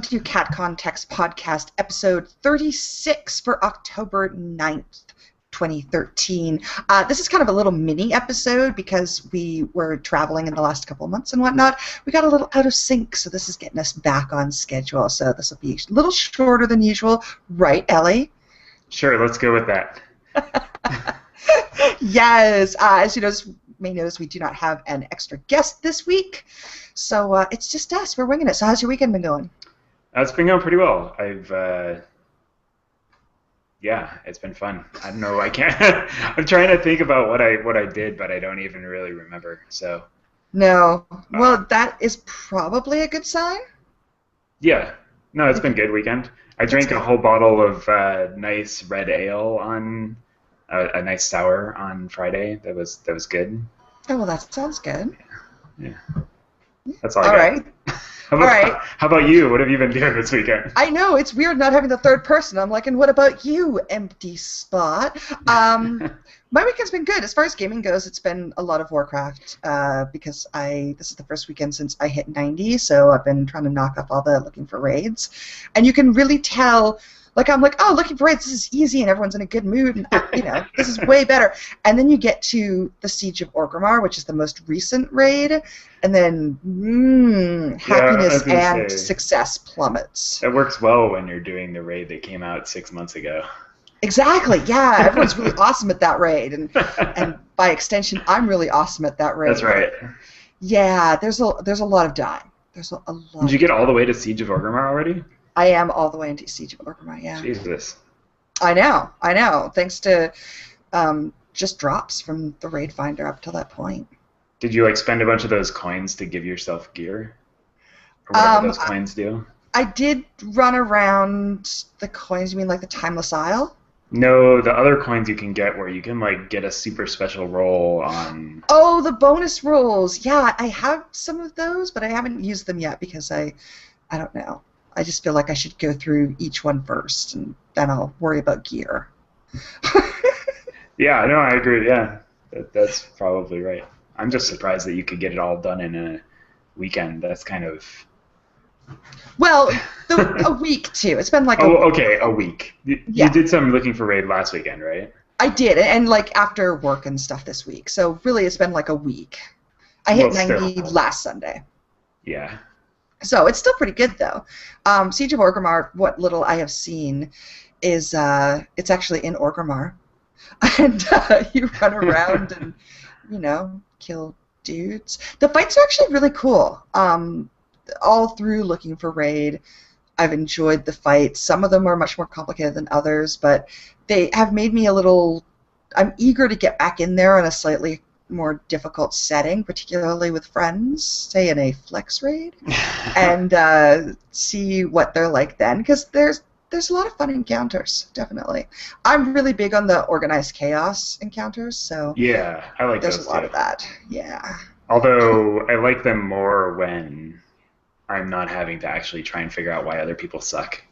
to Cat Context Podcast, episode 36 for October 9th, 2013. This is kind of a little mini episode because we were traveling in the last couple of months and whatnot. We got a little out of sync, so this is getting us back on schedule. So this will be a little shorter than usual. Right, Ellie? Sure, let's go with that. Yes. As you may notice, we do not have an extra guest this week. So it's just us. We're winging it. So how's your weekend been going? It's been going pretty well. Yeah, it's been fun. I don't know. I can't. I'm trying to think about what I did, but I don't even really remember. So. No. Well, that is probably a good sign. Yeah. No, it's been a good weekend. I drank a whole bottle of nice red ale on a nice sour on Friday. That was good. Oh well, that sounds good. Yeah. That's all I got. Right. How about you? What have you been doing this weekend? I know, it's weird not having the third person. I'm like, and what about you, empty spot? My weekend's been good. As far as gaming goes, it's been a lot of Warcraft because this is the first weekend since I hit 90, so I've been trying to knock up all the looking for raids. And you can really tell, I'm like, oh, looking for raids, this is easy, and everyone's in a good mood, and this is way better. And then you get to the Siege of Orgrimmar, which is the most recent raid, and then happiness and success plummets. It works well when you're doing the raid that came out 6 months ago. Exactly, yeah. Everyone's really awesome at that raid, and by extension, I'm really awesome at that raid. That's right. Yeah, there's a lot of dying. There's a lot. Did you get all the way to Siege of Orgrimmar already? I am all the way into Siege of Orgrimmar, yeah. Jesus. I know. Thanks to just drops from the raid finder up till that point. Did you spend a bunch of those coins to give yourself gear? Or whatever those coins do? I did run around the coins. You mean like the Timeless Isle? No, the other coins you can get where you can get a super special roll on. Oh, the bonus rolls. Yeah, I have some of those, but I haven't used them yet because I don't know. I just feel like I should go through each one first, and then I'll worry about gear. Yeah, no, I agree. Yeah, that's probably right. I'm just surprised that you could get it all done in a weekend. That's kind of... Well, a week, too. It's been like a week. You Yeah. did some looking for raid last weekend, right? I did, and after work and stuff this week. So really, it's been like a week. I hit 90 last Sunday. Yeah. So it's still pretty good, though. Siege of Orgrimmar, what little I have seen, is it's actually in Orgrimmar. And you run around and, kill dudes. The fights are actually really cool. All through looking for raid, I've enjoyed the fights. Some of them are much more complicated than others, but they have made me I'm eager to get back in there in a slightly more difficult setting, particularly with friends, say in a flex raid, and see what they're like then, because there's a lot of fun encounters, definitely. I'm really big on the organized chaos encounters, so yeah, I like those. There's a lot of that, yeah. Although I like them more when I'm not having to actually try and figure out why other people suck.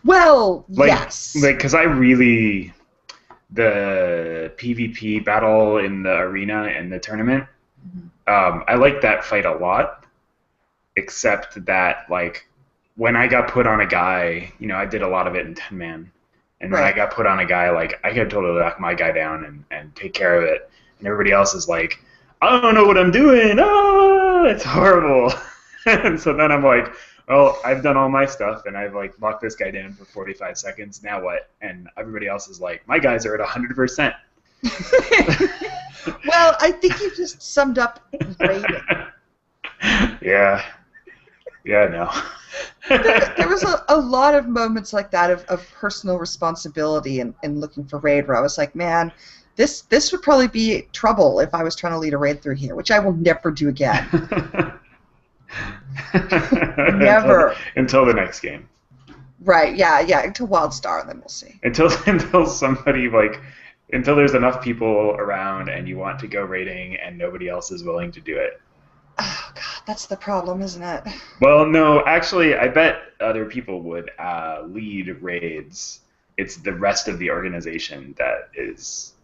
Well, yes. Because the PvP battle in the arena and the tournament, I like that fight a lot, except that, when I got put on a guy, I did a lot of it in 10-man, and when I got put on a guy, I could totally lock my guy down and take care of it, and everybody else is like, I don't know what I'm doing, it's horrible. And so then I'm like, well, I've done all my stuff, and I've locked this guy down for 45 seconds. Now what? And everybody else is like, my guys are at 100%. Well, I think you just summed up raiding. Yeah. Yeah, no. There was a lot of moments like that of personal responsibility and looking for raid where I was like, man, this would probably be trouble if I was trying to lead a raid through here, which I will never do again. Never. Until the next game. Right, yeah, until WildStar, and then we'll see. Until somebody, until there's enough people around and you want to go raiding and nobody else is willing to do it. Oh, God, that's the problem, isn't it? Well, no, actually, I bet other people would lead raids. It's the rest of the organization that is...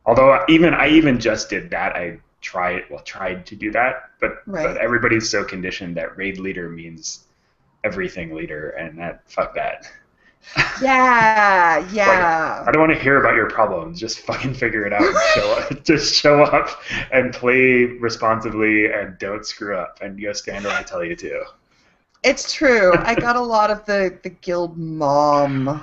Although I even just did that, tried to do that, but Right. everybody's so conditioned that raid leader means everything leader, and fuck that. Yeah, Like, yeah. I don't want to hear about your problems. Just fucking figure it out and show up. Just show up and play responsibly and don't screw up and go stand where I tell you to. It's true. I got a lot of the guild mom Yeah,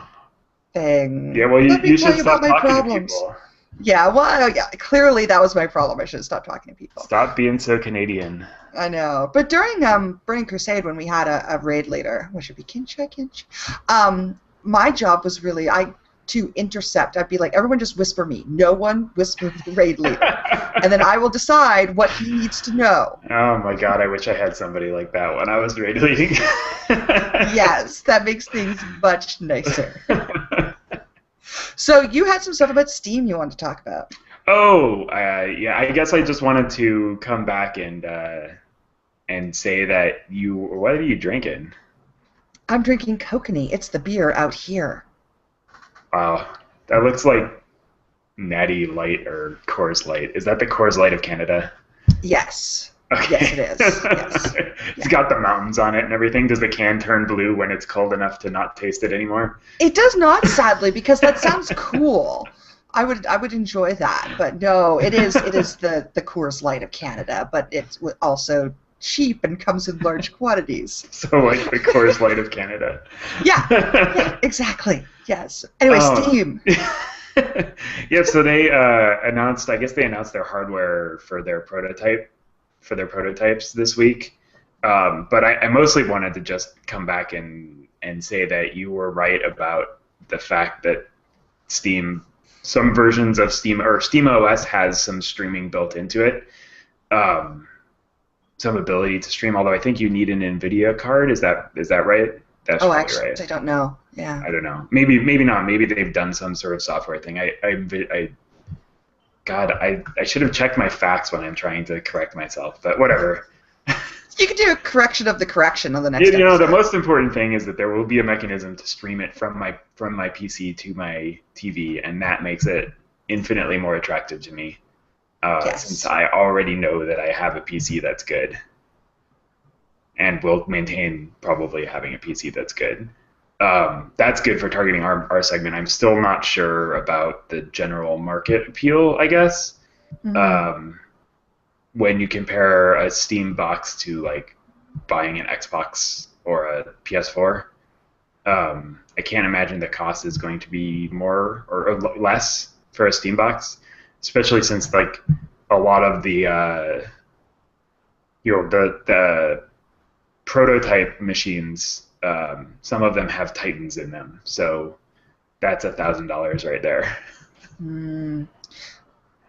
thing. well, Let me you tell should you about stop my talking to problems. people. Yeah, well, yeah, clearly that was my problem. I should have stopped talking to people. Stop being so Canadian. I know. But during Burning Crusade, when we had a raid leader, which would be Kinch, my job was really to intercept. I'd be like, everyone just whisper me. No one whisper the raid leader. And then I will decide what he needs to know. Oh my god, I wish I had somebody like that when I was raid leading. Yes, that makes things much nicer. So you had some stuff about Steam you wanted to talk about. Oh, yeah. I guess I just wanted to come back and say that what are you drinking? I'm drinking Kokanee. It's the beer out here. Wow, that looks like Natty Light or Coors Light. Is that the Coors Light of Canada? Yes. Okay. Yes, it is. Yes. It's got the mountains on it and everything. Does the can turn blue when it's cold enough to not taste it anymore? It does not, sadly, because that sounds cool. I would enjoy that, but no, it is the Coors Light of Canada, but it's also cheap and comes in large quantities. So like the Coors Light of Canada. Yeah, exactly. Yes. Anyway, Steam. Yeah, so they announced. I guess they announced their hardware for their prototypes this week. But I mostly wanted to just come back and say that you were right about the fact that some versions of Steam or SteamOS has some streaming built into it, some ability to stream. Although I think you need an NVIDIA card. Is that right? That's Oh, probably actually, right. I don't know. Yeah. I don't know. Maybe not. Maybe they've done some sort of software thing. God, I should have checked my facts when I'm trying to correct myself. But whatever. You could do a correction of the correction on the next You know, episode. the most important thing is that there will be a mechanism to stream it from my PC to my TV, and that makes it infinitely more attractive to me. Yes. Since I already know that I have a PC that's good, and will maintain probably having a PC that's good. That's good for targeting our segment. I'm still not sure about the general market appeal, I guess. Mm-hmm. When you compare a Steam box to like buying an Xbox or a PS4, I can't imagine the cost is going to be more or less for a Steam box, especially since like a lot of the the prototype machines, some of them have Titans in them, so that's $1,000 right there. Mm.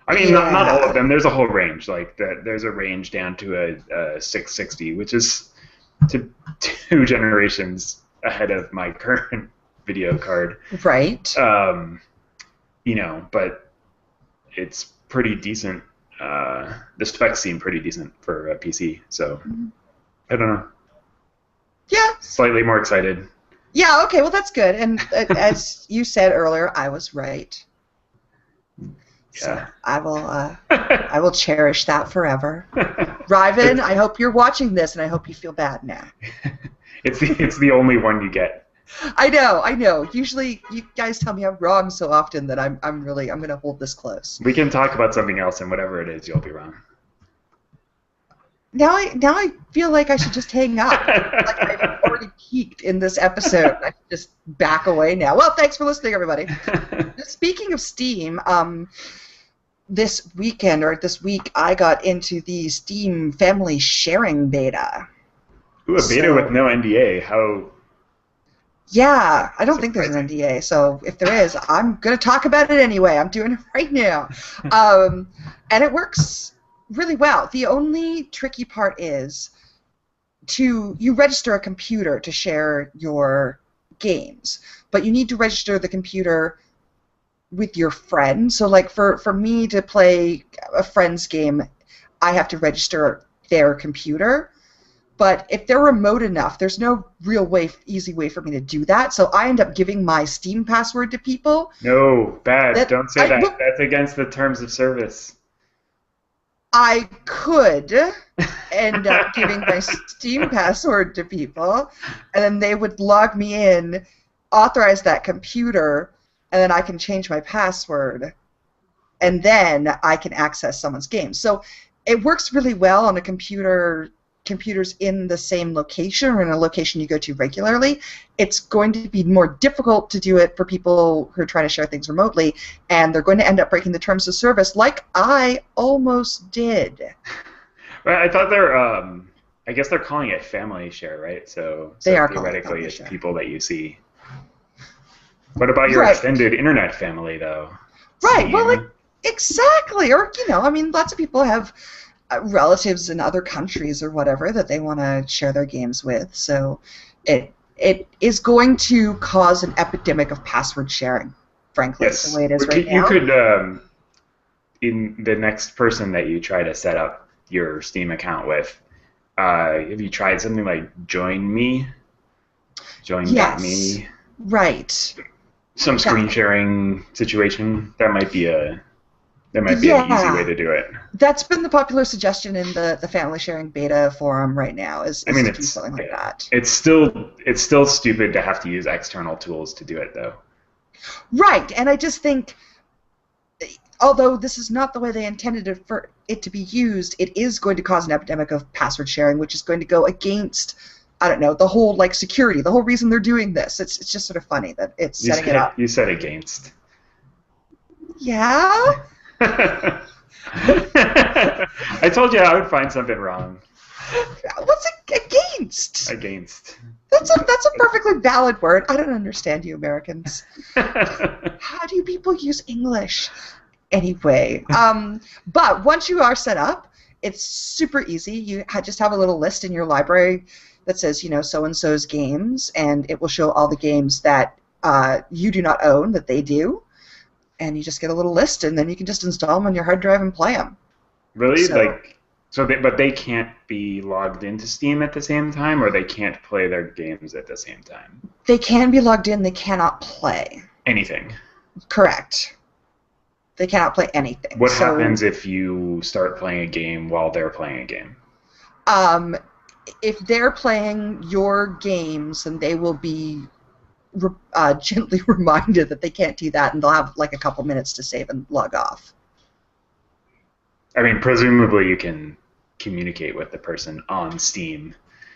I mean, Yeah. not all of them. There's a whole range. Like there's a range down to a 660, which is two generations ahead of my current video card. Right. You know, but it's pretty decent. The specs seem pretty decent for a PC, so I don't know. Yeah. Slightly more excited. Yeah. Okay. Well, that's good. And as you said earlier, I was right. So Yeah. I will cherish that forever. Ryven, I hope you're watching this, and I hope you feel bad now. It's the only one you get. I know. Usually, you guys tell me I'm wrong so often that I'm going to hold this close. We can talk about something else, and whatever it is, you'll be wrong. Now I feel like I should just hang up. Like I've already peaked in this episode. I should just back away now. Well, thanks for listening, everybody. Speaking of Steam, this week, I got into the Steam Family Sharing beta. Ooh, a beta with no NDA. How? Yeah, I don't think there's an NDA, so if there is, I'm going to talk about it anyway. I'm doing it right now. And it works really well. The only tricky part is you register a computer to share your games, but you need to register the computer with your friend. So like for me to play a friend's game, I have to register their computer. But if they're remote enough, there's no real easy way for me to do that. So I end up giving my Steam password to people. No, bad. Don't say that. That's against the terms of service. I could end up giving my Steam password to people, and then they would log me in, authorize that computer, and then I can change my password, and then I can access someone's game. So it works really well on a computers in the same location or in a location you go to regularly. It's going to be more difficult to do it for people who are trying to share things remotely, and they're going to end up breaking the terms of service like I almost did. Well, I thought they're, I guess they're calling it family share, right? So They are calling it theoretically, family it's share. people that you see. What about your Right. extended internet family, though? Right. Steam? Well, like exactly. Or I mean, lots of people have relatives in other countries or whatever that they want to share their games with. So it is going to cause an epidemic of password sharing. Frankly, Yes. the way it is But right you now. could, in the next person that you try to set up your Steam account with, have you tried something like Join Me? Yes. Join.me? Right. Some screen Yeah. sharing situation? That might be an easy way Yeah. to do it. That's been the popular suggestion in the family sharing beta forum right now I is mean, to do something like that. it's still stupid to have to use external tools to do it, though. Right. And I just think, although this is not the way they intended it for it to be used, it is going to cause an epidemic of password sharing, which is going to go against, I don't know, the whole like security, the whole reason they're doing this. It's just sort of funny that it's setting it up. You said against. Yeah. I told you I would find something wrong. What's it against? Against. That's a perfectly valid word. I don't understand you Americans. How do you people use English? Anyway, but once you are set up, it's super easy. You just have a little list in your library that says, so-and-so's games, and it will show all the games that you do not own that they do, and you just get a little list, and then you can just install them on your hard drive and play them. Really? So, But they can't be logged into Steam at the same time, or they can't play their games at the same time? they can be logged in, they cannot play. Anything. Correct. They cannot play anything. What happens if you start playing a game while they're playing a game? If they're playing your games, then they will be gently reminded that they can't do that, and they'll have like a couple minutes to save and log off. I mean, presumably you can communicate with the person on Steam.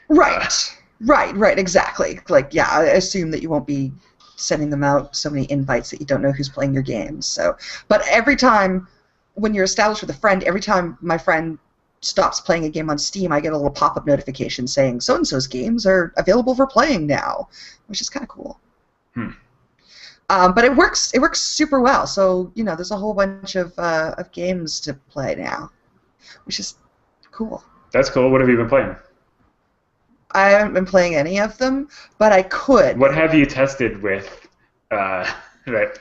Right, right, exactly. Like, yeah, I assume that you won't be sending them out so many invites that you don't know who's playing your games. So, but every time when you're established with a friend, every time my friend stops playing a game on Steam, I get a little pop-up notification saying so-and-so's games are available for playing now, which is kind of cool. But it works super well. So, there's a whole bunch of games to play now, which is cool. That's cool. What have you been playing? I haven't been playing any of them, but I could. What have you tested with that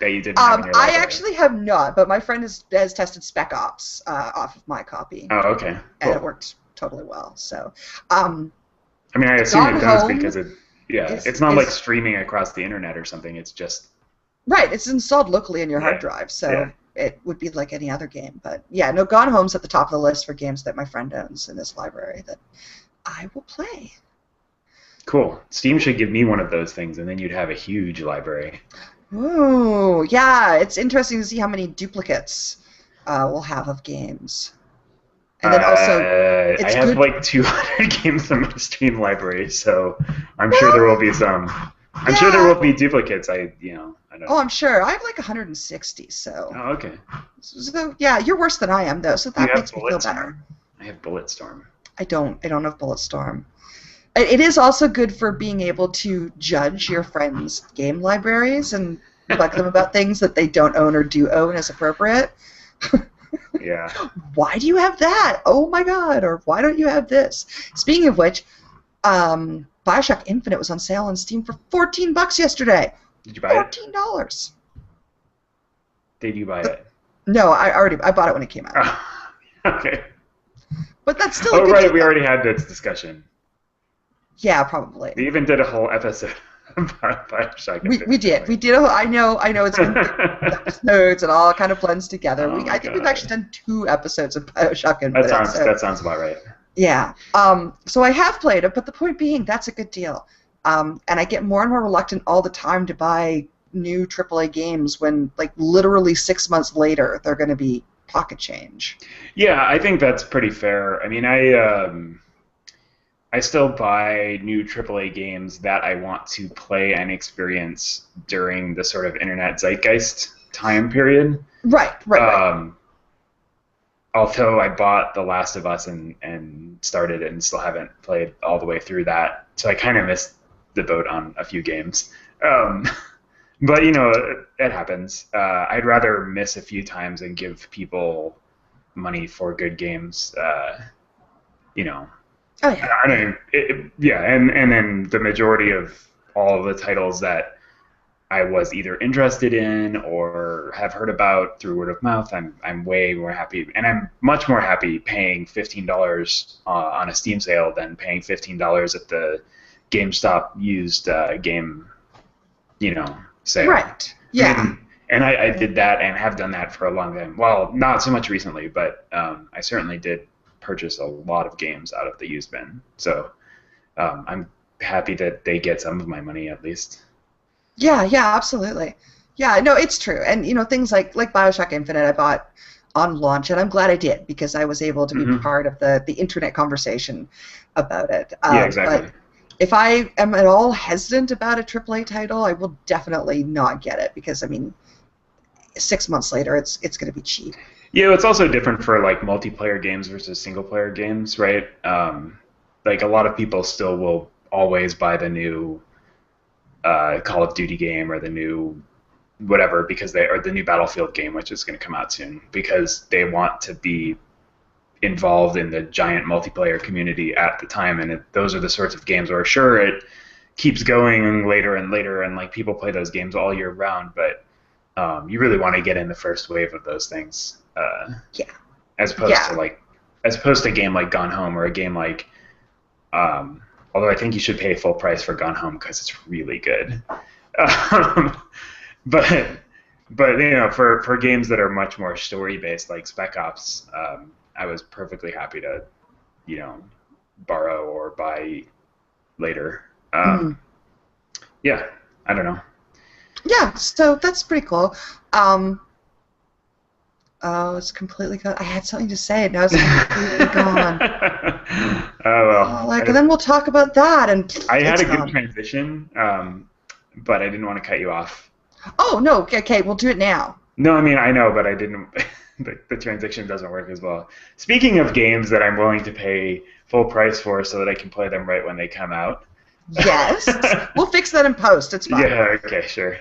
you didn't have in your library? I actually have not, but my friend has tested Spec Ops off of my copy. Oh, okay. Cool. And it worked totally well. So, I mean, I assume it does Home because it's not like streaming across the internet or something. It's just right. It's installed locally in your hard drive, so it would be like any other game. But yeah, no, Gone Home's at the top of the list for games that my friend owns in this library that I will play. Cool. Steam should give me one of those things, and then you'd have a huge library. Ooh, yeah. It's interesting to see how many duplicates we'll have of games. And then also, I have like 200 games in my Steam library, so I'm sure there will be some. I'm sure there will be duplicates. I don't know. Oh, I'm sure. I have like 160, so. Oh, okay. So yeah, you're worse than I am though, so that makes me feel Bulletstorm? better. I have Bulletstorm. I don't have Bulletstorm. It is also good for being able to judge your friends' game libraries and bug them about things that they don't own or do own as appropriate. Yeah. Why do you have that? Oh my god! Or why don't you have this? Speaking of which, Bioshock Infinite was on sale on Steam for $14 yesterday. Did you buy it? $14. Did you buy it? No, I bought it when it came out. Oh, okay. But that's still. Oh right, we already had this discussion. Yeah, probably. We even did a whole episode Bioshock We did. We did. I know it's been episodes and all kind of blends together. Oh my I think we've God. actually done 2 episodes of Bioshock That Infinite. sounds So, that sounds about right. yeah. So I have played it, but the point being, that's a good deal. And I get more and more reluctant all the time to buy new AAA games when, like, literally 6 months later, they're going to be pocket change. Yeah, I think that's pretty fair. I mean, I still buy new AAA games that I want to play and experience during the sort of internet zeitgeist time period. Right. Um, Although I bought The Last of Us and started it and still haven't played all the way through that, so I kind of missed the boat on a few games. Um, but it happens. I'd rather miss a few times and give people money for good games. You know, Oh, yeah. I mean, yeah, and then the majority of all of the titles that I was either interested in or have heard about through word of mouth, I'm way more happy, and I'm much more happy paying $15 on a Steam sale than paying $15 at the GameStop used game, sale. Right. Yeah. And I did that and have done that for a long time. Well, not so much recently, but I certainly did purchase a lot of games out of the used bin. So I'm happy that they get some of my money at least. Yeah, absolutely. Yeah, no, it's true. And things like BioShock Infinite I bought on launch, and I'm glad I did because I was able to be Hmm. part of the internet conversation about it. Yeah, exactly. But if I am at all hesitant about a AAA title, I will definitely not get it because, I mean, 6 months later, it's going to be cheap. Yeah, it's also different for like multiplayer games versus single player games, right? Like a lot of people still will always buy the new Call of Duty game or the new whatever or the new Battlefield game, which is going to come out soon, because they want to be involved in the giant multiplayer community at the time, and those are the sorts of games where sure it keeps going later and later, and like people play those games all year round, but you really want to get in the first wave of those things, Yeah. as opposed to a game like Gone Home or a game like although I think you should pay full price for Gone Home because it's really good. Um, but for games that are much more story based like Spec Ops, I was perfectly happy to borrow or buy later. Mhm. Yeah, I don't know. Yeah, so that's pretty cool. Oh, it's completely gone. I had something to say, and now it's completely gone. Oh well. And then we'll talk about that, and I had it's a good gone. transition, but I didn't want to cut you off. Oh, no, okay, we'll do it now. No, I mean I know, but I didn't. The transition doesn't work as well. Speaking of games that I'm willing to pay full price for so that I can play them right when they come out. Yes, we'll fix that in post. It's fine. Yeah, okay, sure.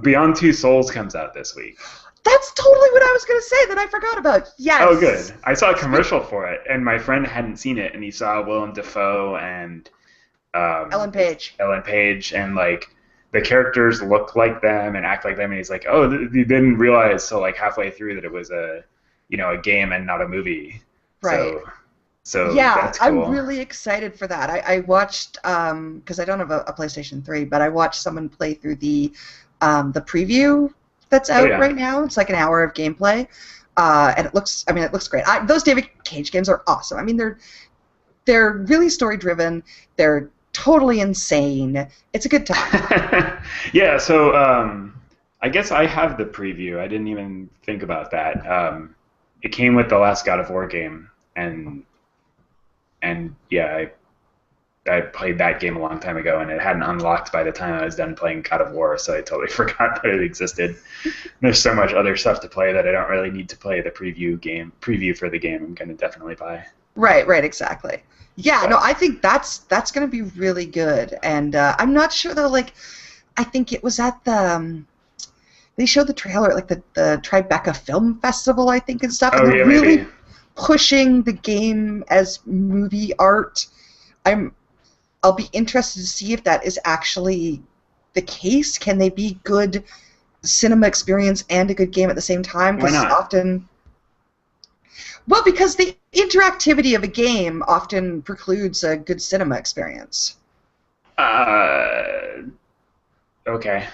Beyond Two Souls comes out this week. That's totally what I was going to say that I forgot about. Yes. Oh, good. I saw a commercial for it, and my friend hadn't seen it, and he saw Willem Dafoe and Ellen Page. And like the characters look like them and act like them, and he's like, "Oh, you didn't realize till like halfway through that it was a game and not a movie." Right. So yeah, that's cool. I'm really excited for that. I watched because I don't have a PlayStation 3, but I watched someone play through the preview that's out right now. It's like an hour of gameplay, and it looks great. Those David Cage games are awesome. I mean, they're really story driven. They're totally insane. It's a good time. Yeah. So I guess I have the preview. I didn't even think about that. It came with the last God of War game, and yeah, I played that game a long time ago, and it hadn't unlocked by the time I was done playing God of War, so I totally forgot that it existed. There's so much other stuff to play that I don't really need to play the preview for the game I'm going to definitely buy. Right, exactly. Yeah, no, I think that's going to be really good, and I'm not sure though. Like, I think it was at the they showed the trailer at like the Tribeca Film Festival, I think, and stuff. Oh, and they're yeah, really maybe. pushing the game as movie art. I'll be interested to see if that is actually the case. Can they be good cinema experience and a good game at the same time? Why not? Because the interactivity of a game often precludes a good cinema experience. Okay.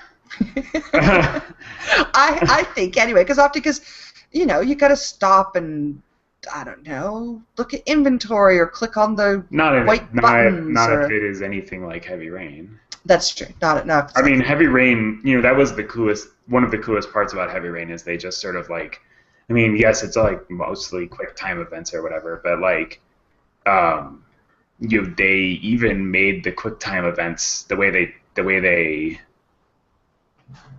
I think anyway, because you got to stop and I don't know, look at inventory or click on the white buttons Not if or it is anything like Heavy Rain. that's true. Not if it's I mean, like Heavy Rain, that was the coolest. One of the coolest parts about Heavy Rain is they just sort of like, I mean, yes, it's like mostly quick time events or whatever, but like, um, they even made the quick time events the way they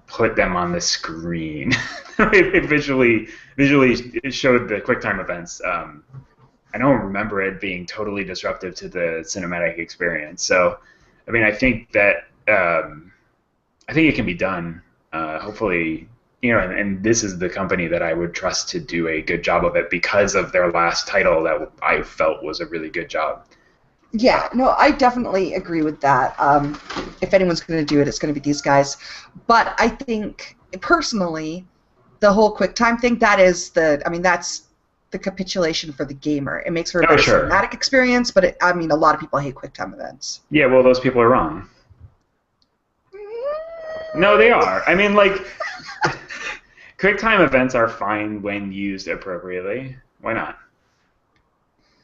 put them on the screen. It visually it showed the quick time events. I don't remember it being totally disruptive to the cinematic experience. So, I mean, I think that I think it can be done. Hopefully, and this is the company that I would trust to do a good job of it because of their last title that I felt was a really good job. yeah, no, I definitely agree with that. If anyone's going to do it, it's going to be these guys. But I think personally, the whole QuickTime thing, that's the capitulation for the gamer. It makes for a better cinematic experience, but a lot of people hate QuickTime events. Yeah, well, those people are wrong. No, they are. I mean, like, QuickTime events are fine when used appropriately. Why not?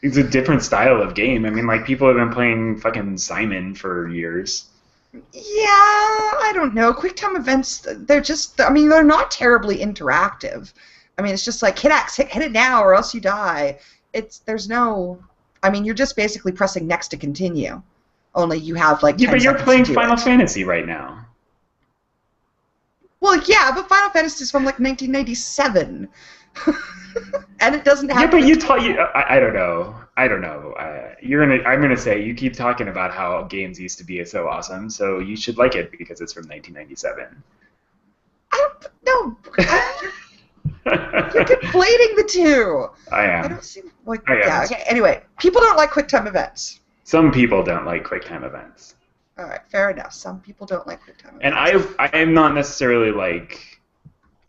It's a different style of game. I mean, like, people have been playing fucking Simon for years. Yeah, I don't know. QuickTime events, they're not terribly interactive. I mean, it's just like, hit X, hit it now or else you die. You're just basically pressing next to continue. Only you have, like, 10 but you're seconds playing to do Final it. Fantasy right now. Well, yeah, but Final Fantasy is from, like, 1997. And it doesn't have... Yeah, but I don't know. I'm gonna say you keep talking about how games used to be so awesome, so you should like it because it's from 1997. No, you're conflating the two. I am. I don't seem like... Yeah, okay, anyway, people don't like QuickTime events. Some people don't like QuickTime events. All right, fair enough. Some people don't like QuickTime events. And I am not necessarily like...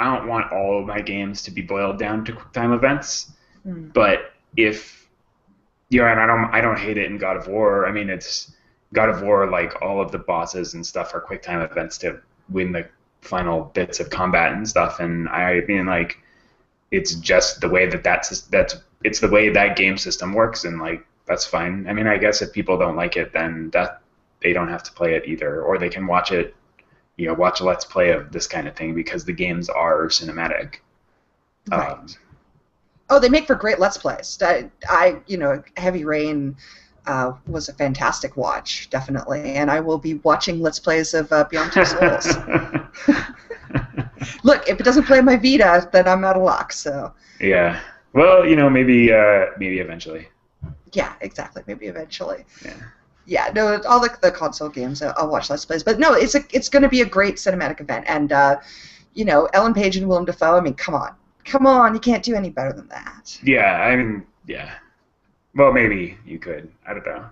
I don't want all of my games to be boiled down to QuickTime events, but if and I don't hate it in God of War. I mean, it's God of War, like all of the bosses and stuff are QuickTime events to win the final bits of combat and stuff. And I mean, like, it's just the way it's the way that game system works, and like that's fine. I mean, I guess if people don't like it, then they don't have to play it either, or they can watch it. Watch a Let's Play of this kind of thing because the games are cinematic. Right. They make for great Let's Plays. Heavy Rain was a fantastic watch, definitely, and I will be watching Let's Plays of Beyond Two Souls. Look, if it doesn't play on my Vita, then I'm out of luck. So. Yeah. Well, maybe eventually. Yeah, exactly. Maybe eventually. Yeah. Yeah, no, all the console games, I'll watch Let's Plays. But no, it's going to be a great cinematic event. And, Ellen Page and Willem Dafoe, I mean, come on. Come on, you can't do any better than that. Yeah, I mean, yeah. Well, maybe you could. I don't know.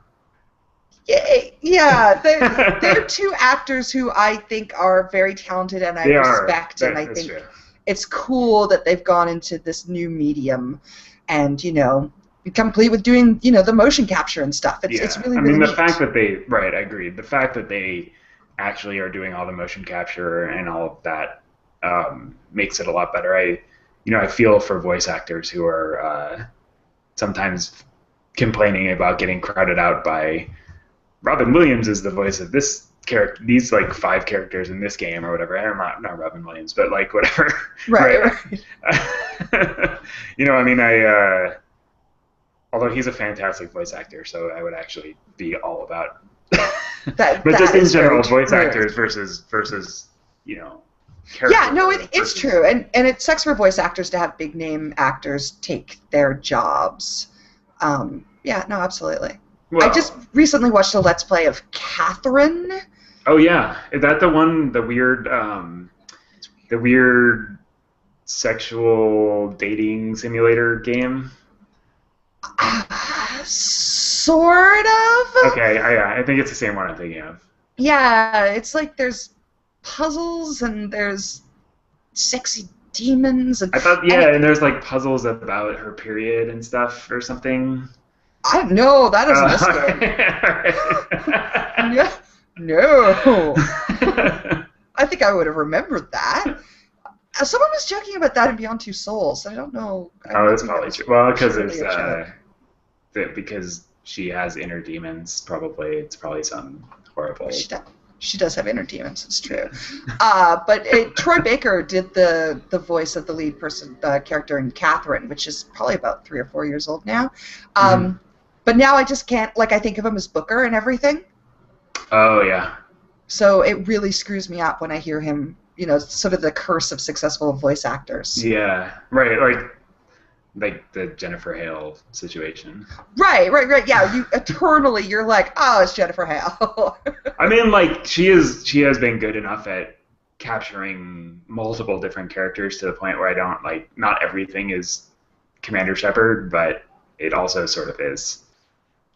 Yeah, they're two actors who I think are very talented and I respect. And I think it's cool that they've gone into this new medium and, complete with doing, the motion capture and stuff. It's really, really neat. Fact that I agree. The fact that they actually are doing all the motion capture and all of that makes it a lot better. I feel for voice actors who are sometimes complaining about getting crowded out by Robin Williams is the voice of this character, these like 5 characters in this game or whatever. I'm not Robin Williams, but like whatever. Right. Although he's a fantastic voice actor, so I would actually be all about that. But just in general, voice actors versus characters. Yeah, no, it's true, and it sucks for voice actors to have big name actors take their jobs. Yeah, no, absolutely. Well, I just recently watched a Let's Play of Catherine. Oh yeah, is that the one? The weird sexual dating simulator game. Sort of. Okay, I think it's the same one I'm thinking of. Yeah, it's like there's puzzles and there's sexy demons and. I thought and there's like puzzles about her period and stuff or something. I don't know. That isn't this game. Yeah. No. I think I would have remembered that. Someone was joking about that in Beyond Two Souls. I don't know. I Oh, don't that's think that probably was true. Well, because purely a joke. because she has inner demons. Probably it's probably something horrible. She does have inner demons. It's true. Yeah. But Troy Baker did the voice of the lead person character in Catherine, which is probably about 3 or 4 years old now. Mhm. But now I just can't. Like I think of him as Booker and everything. Oh yeah. So it really screws me up when I hear him. You know, sort of the curse of successful voice actors. Yeah. Right. Like the Jennifer Hale situation. Right. Yeah, you eternally you're like, oh, it's Jennifer Hale. I mean, like she has been good enough at capturing multiple different characters to the point where I don't like not everything is Commander Shepard, but it also sort of is.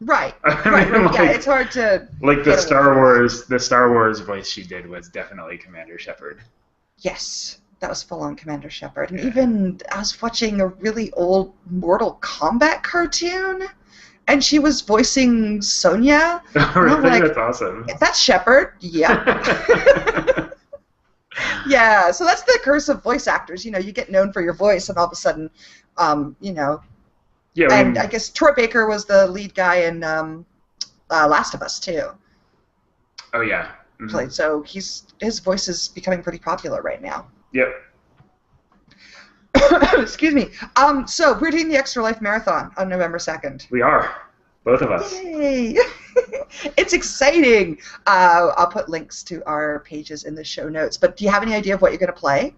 Right. I mean, Yeah, it's hard to like get away from that. The Star Wars voice she did was definitely Commander Shepard. Yes, that was full-on Commander Shepard. And Yeah. even I was watching a really old Mortal Kombat cartoon, and she was voicing Sonya. Oh, And I'm really? like, That's awesome. that's Shepard? Yep. Yeah, so that's the curse of voice actors. You know, you get known for your voice, and all of a sudden, you know. Yeah. And I guess Troy Baker was the lead guy in Last of Us, too. Oh yeah. Mhm. So his voice is becoming pretty popular right now. Yep. Excuse me. So we're doing the Extra Life Marathon on November 2nd. We are. Both of us. Yay! It's exciting. I'll put links to our pages in the show notes. But do you have any idea of what you're going to play?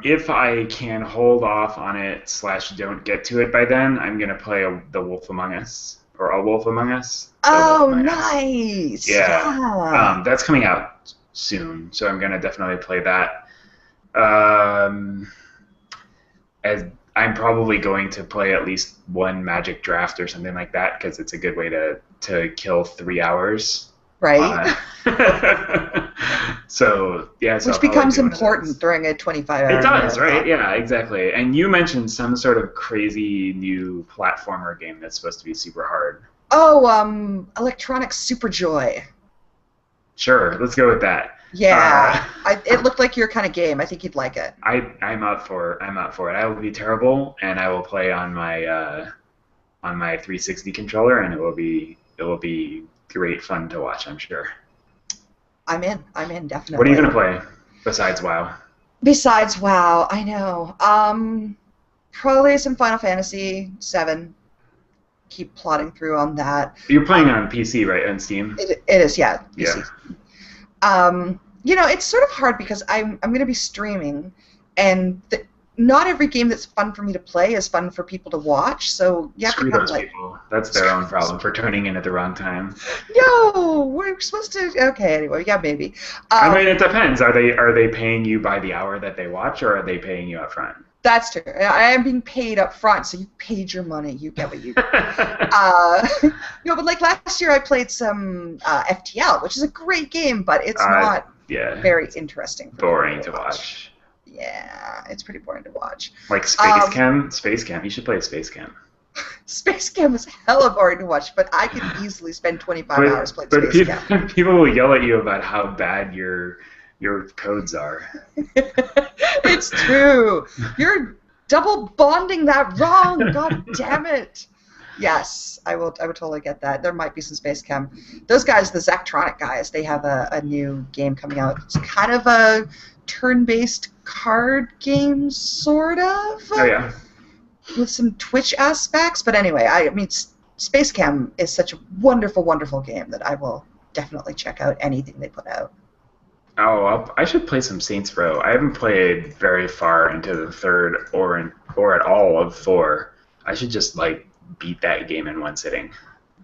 If I can hold off on it / don't get to it by then, I'm gonna play The Wolf Among Us or A Wolf Among Us. Oh, nice! Yeah. That's coming out soon, so I'm gonna definitely play that. As I'm probably going to play at least one Magic Draft or something like that because it's a good way to kill 3 hours. Right. So yeah, so Which becomes important during a 25-hour. It does, right? Yeah, exactly. And you mentioned some sort of crazy new platformer game that's supposed to be super hard. Oh, Electronic Superjoy. Sure, let's go with that. Yeah, it looked like your kind of game. I think you'd like it. I'm up for it. I will be terrible, and I will play on my 360 controller, and it will be great fun to watch, I'm sure. I'm in, definitely. What are you going to play besides WoW? Besides WoW, I know. Probably some Final Fantasy VII. Keep plodding through on that. You're playing on PC, right, on Steam? It is, yeah. PC. Yeah. You know, it's sort of hard because I'm going to be streaming, and not every game that's fun for me to play is fun for people to watch. So you have Screw to kind those of people. That's their own problem for tuning in at the wrong time. No, we're supposed to. Okay, anyway, yeah, maybe. I mean, it depends. Are they paying you by the hour that they watch, or are they paying you up front? That's true. I am being paid up front, so you paid your money. You get what you get. No, but like last year I played some FTL, which is a great game, but it's not very interesting. Boring to watch. Yeah, it's pretty boring to watch. Like Space Chem? Space Chem. You should play Space Chem. Space Chem was hella boring to watch, but I could easily spend 25 hours playing Space Chem. People will yell at you about how bad your codes are. It's true. You're double bonding that wrong. God damn it. Yes, I would totally get that. There might be some Space Chem. Those guys, the Zachtronic guys, they have a new game coming out. It's kind of a turn-based card game, sort of. Oh, yeah. With some Twitch aspects. But anyway, I mean, Space Chem is such a wonderful, wonderful game that I will definitely check out anything they put out. Oh, I should play some Saints Row. I haven't played very far into the third or at all of 4. I should just beat that game in one sitting.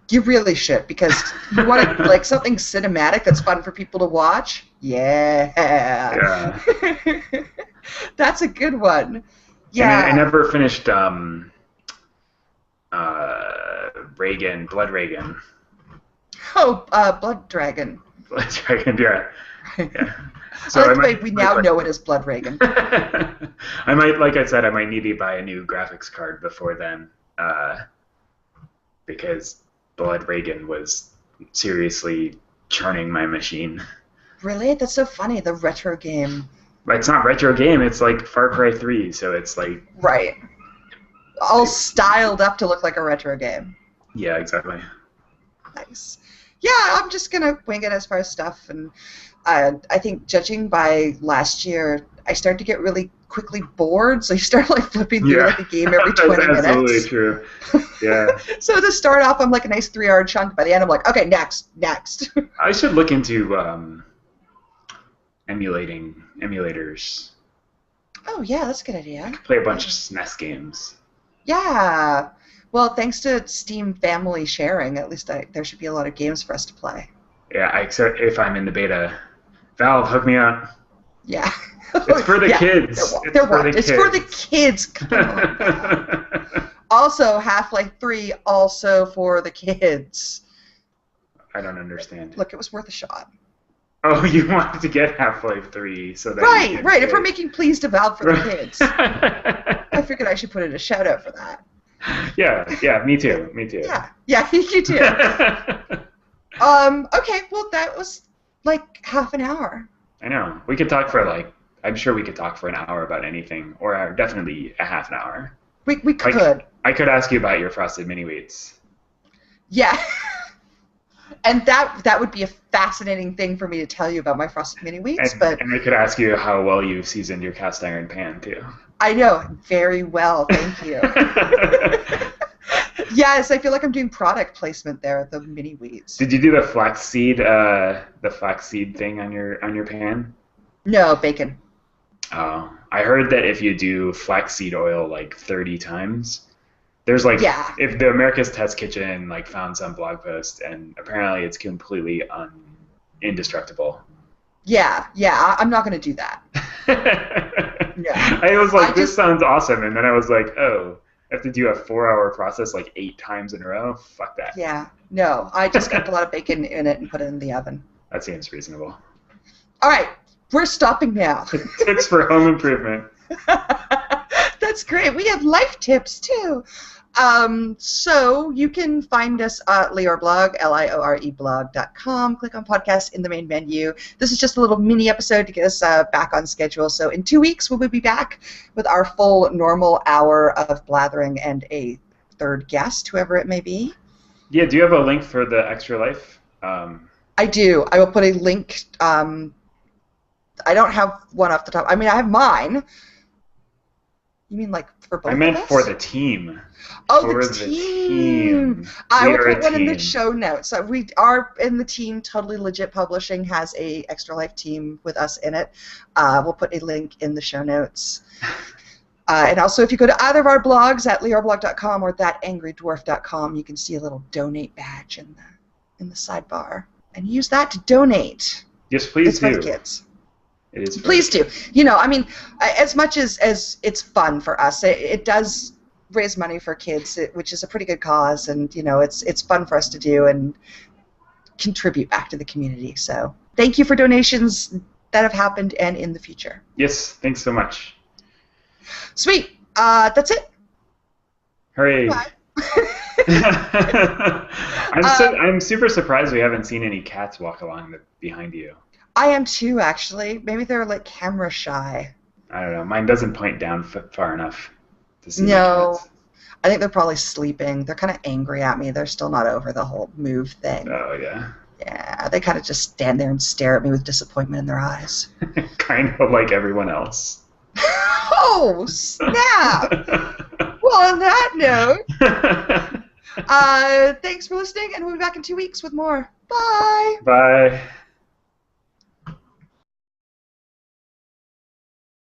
You really should, because you want like something cinematic that's fun for people to watch. Yeah. That's a good one. Yeah. And I never finished Blood Reagan. Oh, Blood Dragon. Blood Dragon, yeah. Yeah. So I like the way we now know it as Blood Reagan. I might, like I said, I might need to buy a new graphics card before then, because Blood Reagan was seriously churning my machine. Really? That's so funny. The retro game. It's not retro game. It's like Far Cry 3, so it's like right, all styled up to look like a retro game. Yeah, exactly. Nice. Yeah, I'm just gonna wing it as far as stuff, and I think judging by last year, I started to get really quickly bored, so you start like flipping through like a game every 20 minutes. That's absolutely true. Yeah. So to start off, I'm like a nice 3-hour chunk. By the end, I'm like, okay, next. I should look into emulators. Oh yeah, that's a good idea. Play a bunch of SNES games. Yeah. Well, thanks to Steam family sharing, at least there should be a lot of games for us to play. Yeah, except if I'm in the beta. Valve, hook me up. Yeah. It's for the kids. It's for the kids. Come on. Also, Half-Life 3, also for the kids. I don't understand. Look, it was worth a shot. Oh, you wanted to get Half-Life 3 so that Right. If we're making pleas to Valve for the kids. I figured I should put in a shout-out for that. Yeah, me too. Yeah, you too. Okay, well, that was like half an hour. I know. We could talk for I'm sure we could talk for an hour about anything, or definitely a half an hour. We could. I could ask you about your frosted mini wheats. Yeah. And that would be a fascinating thing for me to tell you about my frosted mini wheats, and I could ask you how well you've seasoned your cast iron pan too. I know, very well, thank you. Yes, I feel like I'm doing product placement there, the mini wheats. Did you do the flaxseed thing on your pan? No, bacon. Oh, I heard that if you do flaxseed oil 30 times, there's if the America's Test Kitchen found some blog post, and apparently it's completely indestructible. Yeah, I'm not going to do that. Yeah. I was like, this sounds awesome, and then I was like, oh, I have to do a 4-hour process 8 times in a row? Fuck that. Yeah, no, I just kept a lot of bacon in it and put it in the oven. That seems reasonable. All right, we're stopping now. Tips for home improvement. That's great. We have life tips, too. So you can find us at Liore blog, LIORE-blog.com. Click on podcast in the main menu. This is just a little mini episode to get us back on schedule. So in 2 weeks, we will be back with our full normal hour of blathering and a third guest, whoever it may be. Yeah, do you have a link for the Extra Life? I do. I will put a link. I don't have one off the top. I mean, I have mine. You mean for both I meant of us? for the team. Oh, the team. I will put one in the show notes. So we are in the team. Totally Legit Publishing has a Extra Life team with us in it. We'll put a link in the show notes. And also, if you go to either of our blogs at LioreBlog.com or ThatAngryDwarf.com, you can see a little donate badge in the sidebar, and use that to donate. Yes, please do. For the kids. It is. Please do. I mean, as much as it's fun for us, it does raise money for kids, which is a pretty good cause, and it's fun for us to do and contribute back to the community. So thank you for donations that have happened and in the future. Yes, thanks so much. Sweet. That's it. Hooray. I'm super surprised we haven't seen any cats walk along behind you. I am too, actually. Maybe they're camera shy. I don't know. Mine doesn't point down far enough to see No, cats. I think they're probably sleeping. They're kind of angry at me. They're still not over the whole move thing. Oh, yeah. Yeah, they kind of just stand there and stare at me with disappointment in their eyes. Kind of like everyone else. Oh, snap! Well, on that note, thanks for listening, and we'll be back in 2 weeks with more. Bye! Bye.